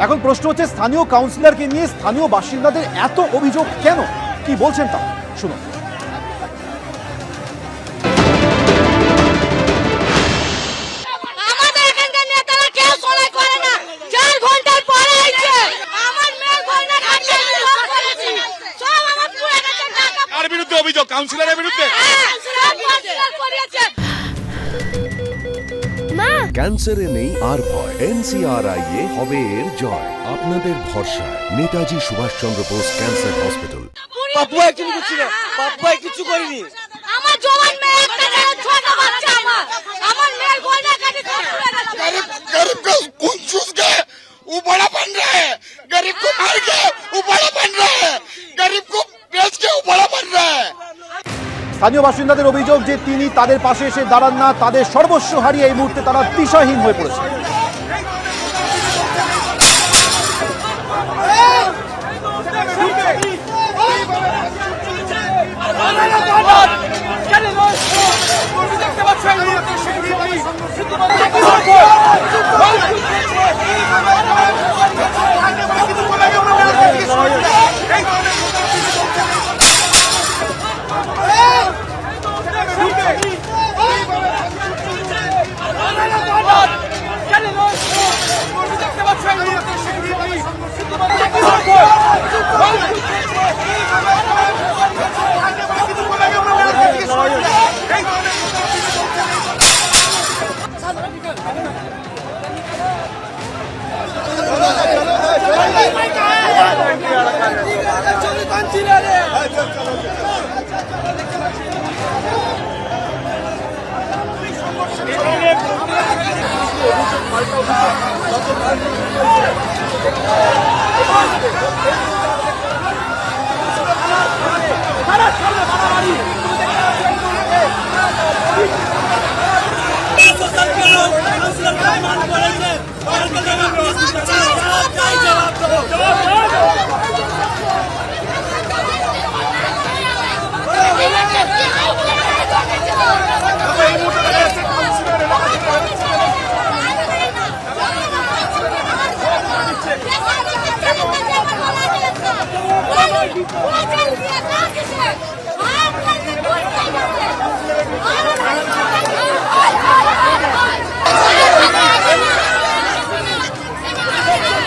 এখন প্রশ্ন হচ্ছে স্থানীয় কাউন্সিলরকে নিয়ে স্থানীয় বাসিন্দাদের এত অভিযোগ কেন, কি বলছেন তা শুনুন। অভিযোগ কাউন্সিলরের বিরুদ্ধে ক্যান্সারে নেই আর ভয়, NCRI এ হবে এর জয়। আপনাদের ভরসা নেতাজি সুভাষচন্দ্র বোস ক্যান্সার হসপিটাল। পাপুয়া কিছু করছি না, পাপুয়া কিছু করিনি। আমার জওয়ান মেয়ে একটা ছোট বাচ্চা, আমার মেয়ের গয়না কাটি गरीब को खून चूस के वो बड़ा बन रहा है, गरीब को मार के वो बड़ा बन रहा है, गरीब को बेच के वो बड़ा बन रहा है। স্থানীয় বাসিন্দাদের অভিযোগ যে তিনি তাদের পাশে এসে দাঁড়ান না, তাদের সর্বস্ব হারিয়ে এই মুহূর্তে তারা দিশাহীন হয়ে পড়েছে।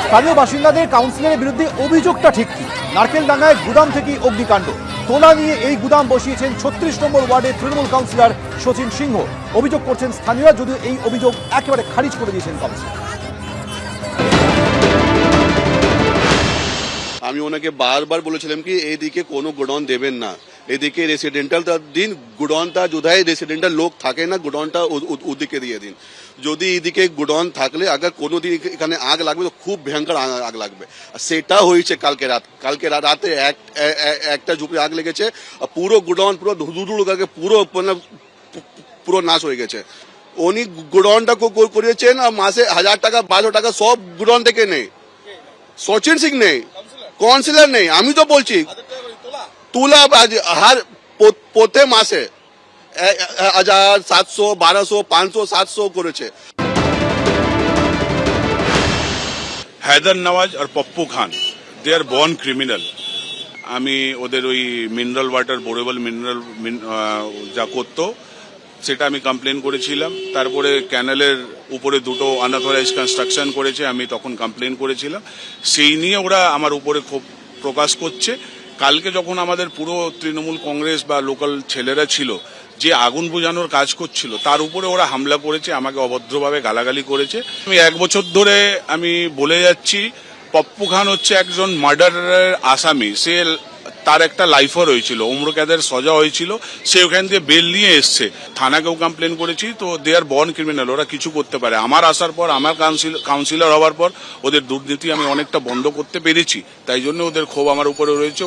স্থানীয় বাসিন্দাদের কাউন্সিলরের বিরুদ্ধে অভিযোগটা ঠিক কি? নারকেলডাঙ্গায় গুদাম থেকে অগ্নিকাণ্ড, তোলা নিয়ে এই গুদাম বসিয়েছেন 36 নম্বর ওয়ার্ডের তৃণমূল কাউন্সিলর শচীন সিংহ। অভিযোগ করছেন স্থানীয়রা, যদিও এই অভিযোগ একেবারে খারিজ করে দিয়েছেন কাউন্সিলর। আমি ওনাকে বারবার বলেছিলাম কি এইদিকে কোনো গোডাউন দেবেন না, এদিকে রেসিডেন্টাল দিন, গোডাউনটা যোধায় রেসিডেন্টাল লোক থাকে না, গোডাউনটা ওদিকে দিয়ে দিন। যদি এদিকে গোডাউন থাকলে আগে কোনোদিন এখানে আগ লাগবে তো খুব ভয়ঙ্কর আগ লাগবে। সেটা হয়েছে কালকে রাতে একটা ঝুপড়ি আগ লেগেছে, পুরো গোডাউন পুরো ধুধুধুড় করে পুরো নাশ হয়ে গেছে। উনি গোডাউনটা করিয়েছেন আর মাসে 1000 টাকা 1200 টাকা সব গোডাউন থেকে নেই। শচীন সিং নেই, কাউন্সিলর নেই, আমি তো বলছি তুলা হার প্রতি মাসে 1000 700 1200 500 700 করেছে। हैदर नवाज और Pappu Khan they are born criminal. আমি ওদের ওই মিনারেল ওয়াটার বোরেবল মিনারেল যা করতো সেটা আমি কমপ্লেন করেছিলাম। তারপরে ক্যানেলের উপরে দুটো আনঅথরাইজ কনস্ট্রাকশন করেছে, আমি তখন কমপ্লেন করেছিলাম। সেই নিয়ে ওরা আমার উপরে ক্ষোভ প্রকাশ করছে। কালকে যখন আমাদের পুরো তৃণমূল কংগ্রেস বা লোকাল ছেলেরা ছিল, যে আগুন বোঝানোর কাজ করছিল, তার উপরে ওরা হামলা করেছে, আমাকে অভদ্রভাবে গালাগালি করেছে। আমি 1 বছর ধরে আমি বলে যাচ্ছি, পপ্পু খান হচ্ছে একজন মার্ডারের আসামি। সে তার একটা লাইফও রয়েছিল, উম্র ক্যাদের সজা হয়েছিল, সে ওখান দিয়ে বেল নিয়ে এসছে। থানাকেও কমপ্লেন করেছি, তো দে আর বর্ন ক্রিমিনাল, ওরা কিছু করতে পারে। আমার আসার পর, আমার কাউন্সিলর হওয়ার পর ওদের দুর্নীতি আমি অনেকটা বন্ধ করতে পেরেছি, তাই জন্য ওদের ক্ষোভ আমার উপরে রয়েছে।